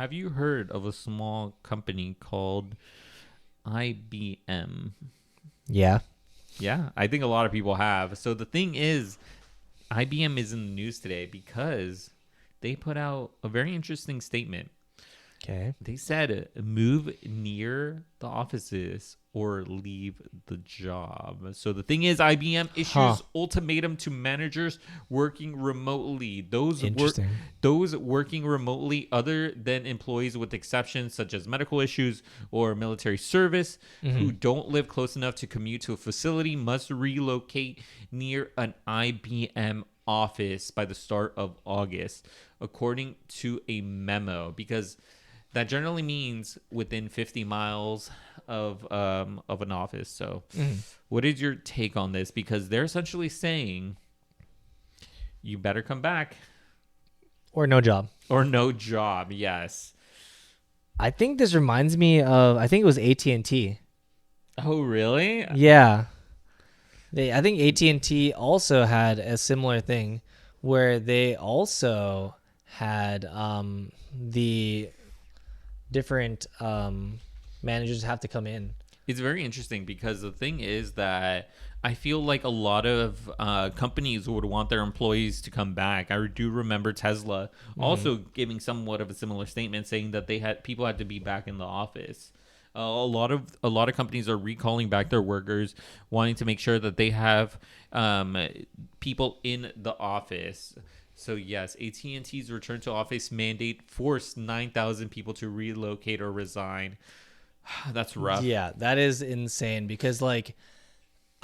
have you heard of a small company called IBM? Yeah. Yeah, I think a lot of people have. So the thing is, IBM is in the news today because they put out a very interesting statement. Okay. They said move near the offices or leave the job. So the thing is, IBM Huh. issues ultimatum to managers working remotely. Interesting. Those working remotely, other than employees with exceptions such as medical issues or military service, who Mm-hmm. don't live close enough to commute to a facility, must relocate near an IBM office by the start of August, according to a memo. Because that generally means within 50 miles of an office. So, Mm-hmm. what is your take on this? Because they're essentially saying you better come back Or no job. or no job. Yes. I think this reminds me of, I think it was AT&T. Oh, really? Yeah. I think AT&T also had a similar thing where they also had the different managers have to come in. It's very interesting because the thing is that I feel like a lot of companies would want their employees to come back. I do remember Tesla Mm-hmm. also giving somewhat of a similar statement, saying that people had to be back in the office. A lot of companies are recalling back their workers, wanting to make sure that they have people in the office. So yes, AT&T's return to office mandate forced 9,000 people to relocate or resign. That's rough. Yeah, that is insane because like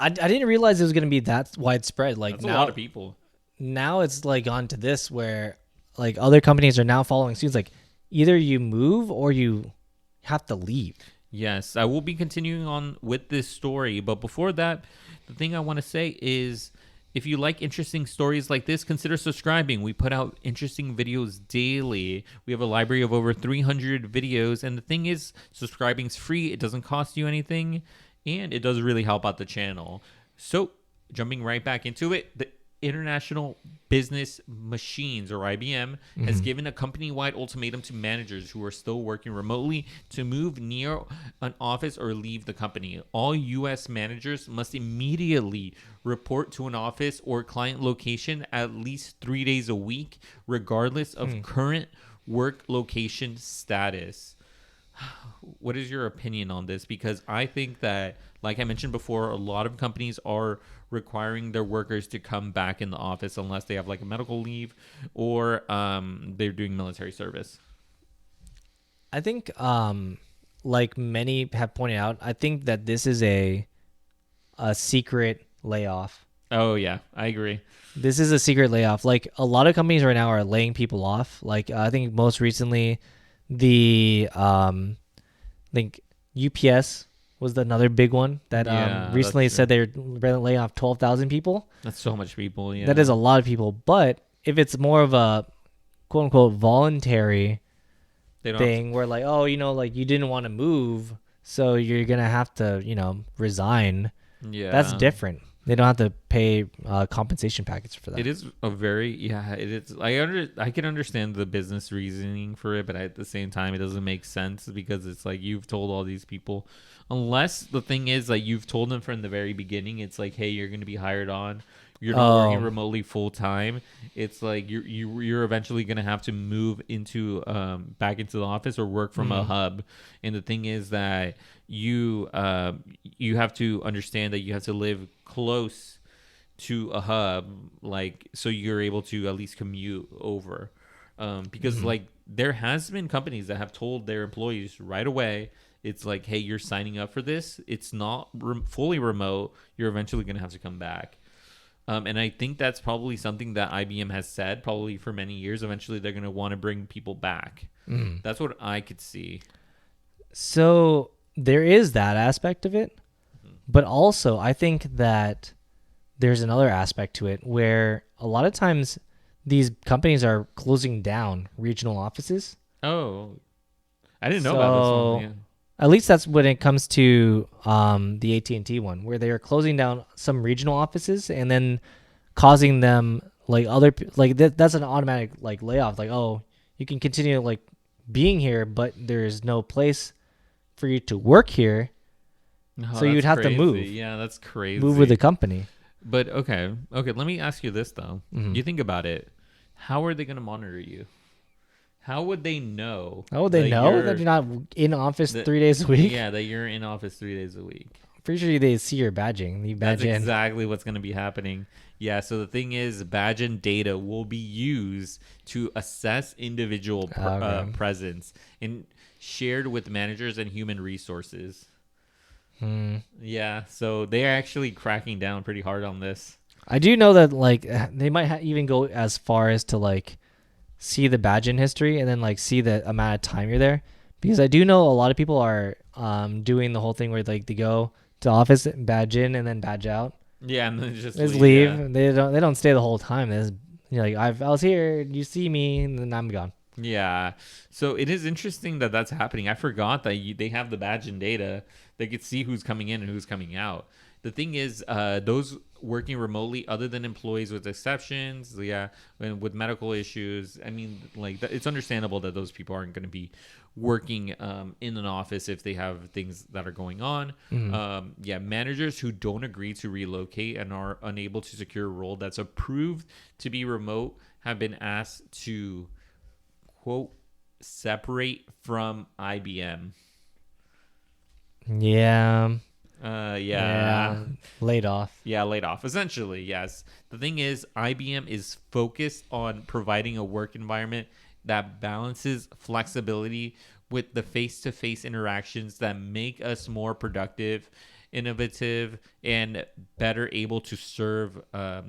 I didn't realize it was going to be that widespread. Like That's a lot of now people. now it's like on to this where like other companies are now following suit. It's like either you move or you have to leave. Yes, I will be continuing on with this story. But before that, the thing I want to say is if you like interesting stories like this, consider subscribing. We put out interesting videos daily. We have a library of over 300 videos. And the thing is, subscribing's free. It doesn't cost you anything. And it does really help out the channel. So, jumping right back into it, the International Business Machines, or IBM, has given a company-wide ultimatum to managers who are still working remotely to move near an office or leave the company. All U.S. managers must immediately report to an office or client location at least 3 days a week, regardless of current work location status. What is your opinion on this? Because I think that, like I mentioned before, a lot of companies are requiring their workers to come back in the office unless they have like a medical leave or they're doing military service. I think like many have pointed out, I think that this is a secret layoff. Oh yeah, I agree. This is a secret layoff. Like a lot of companies right now are laying people off. Like I think most recently the I think UPS was another big one that Yeah, that's recently true. said they're laying off 12,000 people. That's so much people. Yeah. That is a lot of people. But if it's more of a quote unquote voluntary They don't have to. thing where like, oh, like you didn't want to move, so you're going to have to, resign, that's Yeah. different. They don't have to pay compensation package for that. It is a very it is. I can understand the business reasoning for it, but at the same time, it doesn't make sense because it's like you've told all these people, unless the thing is like you've told them from the very beginning. It's like, hey, you're going to be hired on. You're not working Oh, remotely full time. It's like you're eventually going to have to move into back into the office or work from a hub. And the thing is that you have to understand that you have to live close to a hub, like so you're able to at least commute over, because like there has been companies that have told their employees right away, it's like, hey, you're signing up for this, it's not fully remote, you're eventually going to have to come back. And I think that's probably something that IBM has said probably for many years. Eventually they're going to want to bring people back. That's what I could see. so there is that aspect of it. But also, I think that there's another aspect to it where a lot of times these companies are closing down regional offices. Oh, I didn't know about this one. So Yeah. at least that's when it comes to the AT&T one, where they are closing down some regional offices and then causing them like that's an automatic like layoff. Like, oh, you can continue to like being here, but there's no place for you to work here. No, So you'd that's have to crazy. move. Yeah, that's crazy. Move with the company. But okay. Let me ask you this though. Mhm. You think about it. How are they going to monitor you? How would they know? Oh, they know that you're not in office that- 3 days a week? Yeah, that you're in office 3 days a week. Pretty sure they see your badging. You badge That's in. exactly what's going to be happening. Yeah, so the thing is, badge and data will be used to assess individual Okay. presence and shared with managers and human resources. Yeah, so they are actually cracking down pretty hard on this. I do know that like they might even go as far as to like see the badge in history and then like see the amount of time you're there, because I do know a lot of people are doing the whole thing where like they go to office, badge in, and then badge out. Yeah, and then just Just leave. leave. They don't stay the whole time. They just, like I was here, you see me, and then I'm gone. Yeah. So it is interesting that that's happening. I forgot that they have the badge and data. They could see who's coming in and who's coming out. The thing is, those working remotely, other than employees with exceptions, yeah, and with medical issues, I mean, like it's understandable that those people aren't going to be working in an office if they have things that are going on. Yeah, managers who don't agree to relocate and are unable to secure a role that's approved to be remote have been asked to, quote, separate from IBM. Yeah. Yeah. Laid off. Yeah, laid off. Essentially, yes. The thing is, IBM is focused on providing a work environment that balances flexibility with the face-to-face interactions that make us more productive, innovative, and better able to serve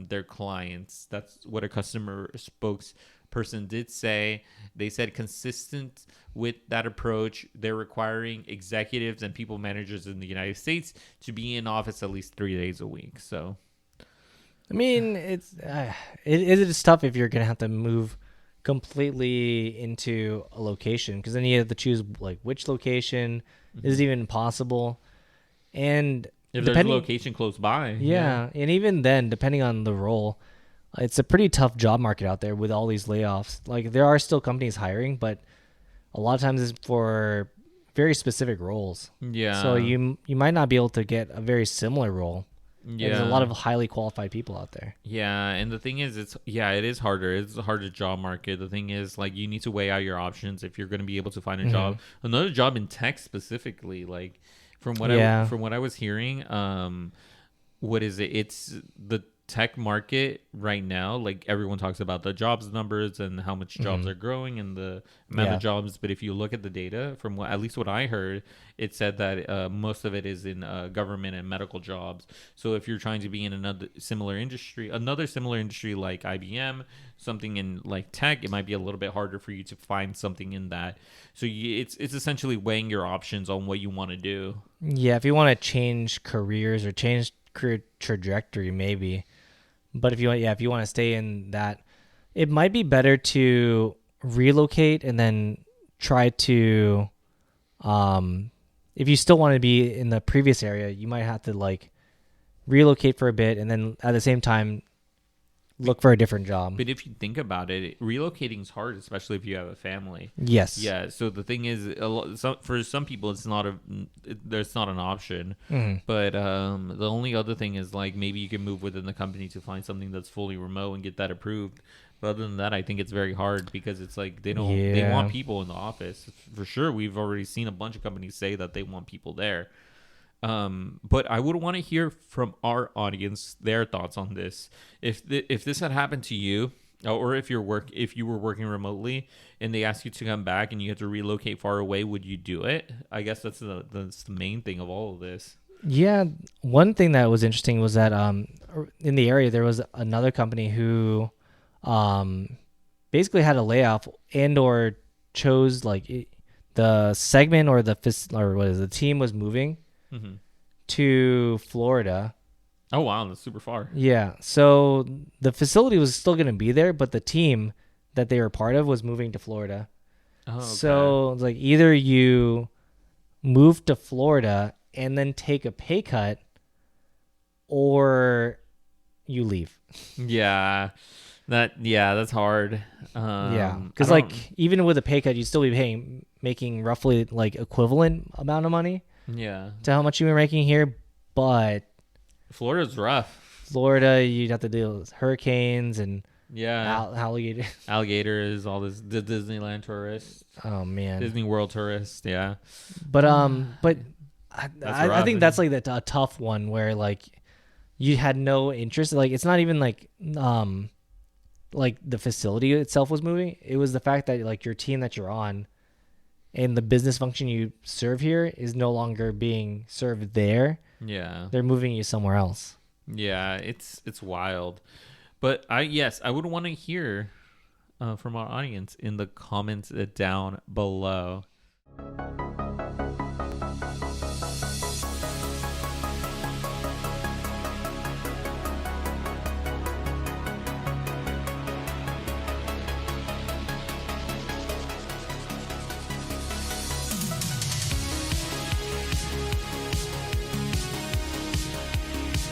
their clients. That's what a customer spokesperson did say. They said consistent with that approach, they're requiring executives and people managers in the United States to be in office at least 3 days a week. So, I mean, it is tough if you're gonna have to move completely into a location, because then you have to choose like which location is even possible, and if there's a location close by, yeah, and even then, depending on the role, it's a pretty tough job market out there with all these layoffs. Like there are still companies hiring, but a lot of times it's for very specific roles. Yeah. So you might not be able to get a very similar role. Yeah. There's a lot of highly qualified people out there. Yeah, and the thing is, it is harder. It's a harder job market. The thing is, like, you need to weigh out your options if you're going to be able to find a job. Another job in tech specifically, like from what I was hearing, what is it? It's the tech market right now. Like everyone talks about the jobs numbers and how much jobs are growing and the amount of jobs, but if you look at the data, from what at least what I heard, it said that most of it is in government and medical jobs. So if you're trying to be in another similar industry like IBM, something in like tech, it might be a little bit harder for you to find something in that. So it's essentially weighing your options on what you want to do. Yeah, if you want to change careers or change career trajectory, maybe. But if you want to stay in that, it might be better to relocate and then try to, if you still want to be in the previous area, you might have to like relocate for a bit and then at the same time look for a different job. But if you think about it, relocating is hard, especially if you have a family. Yes. Yeah. So the thing is, for some people, there's not an option. But the only other thing is like maybe you can move within the company to find something that's fully remote and get that approved. But other than that, I think it's very hard because it's like they want people in the office for sure. We've already seen a bunch of companies say that they want people there. But I would want to hear from our audience their thoughts on this. If this had happened to you, or if you were working remotely and they asked you to come back and you had to relocate far away, would you do it? I guess that's the main thing of all of this. Yeah, one thing that was interesting was that in the area there was another company who basically had a layoff and or chose like the segment or the team was moving to Florida. Oh wow, that's super far. Yeah, so the facility was still going to be there, but the team that they were part of was moving to Florida. Oh, okay. So it's like either you move to Florida and then take a pay cut, or you leave. Yeah. That's hard. Yeah, I because don't. like even with a pay cut, you'd still be making roughly like equivalent amount of money Yeah, to how much you were making here. But Florida's rough. Florida, you'd have to deal with hurricanes and Yeah, alligator. alligators, all this, the Disneyland tourists, Oh man. Disney World tourists. Yeah, But that's I rough. think that's like a tough one where like you had no interest. Like it's not even like the facility itself was moving. It was the fact that like your team that you're on and the business function you serve here is no longer being served there. Yeah, They're moving you somewhere else. yeah, it's wild. But I would want to hear from our audience in the comments down below.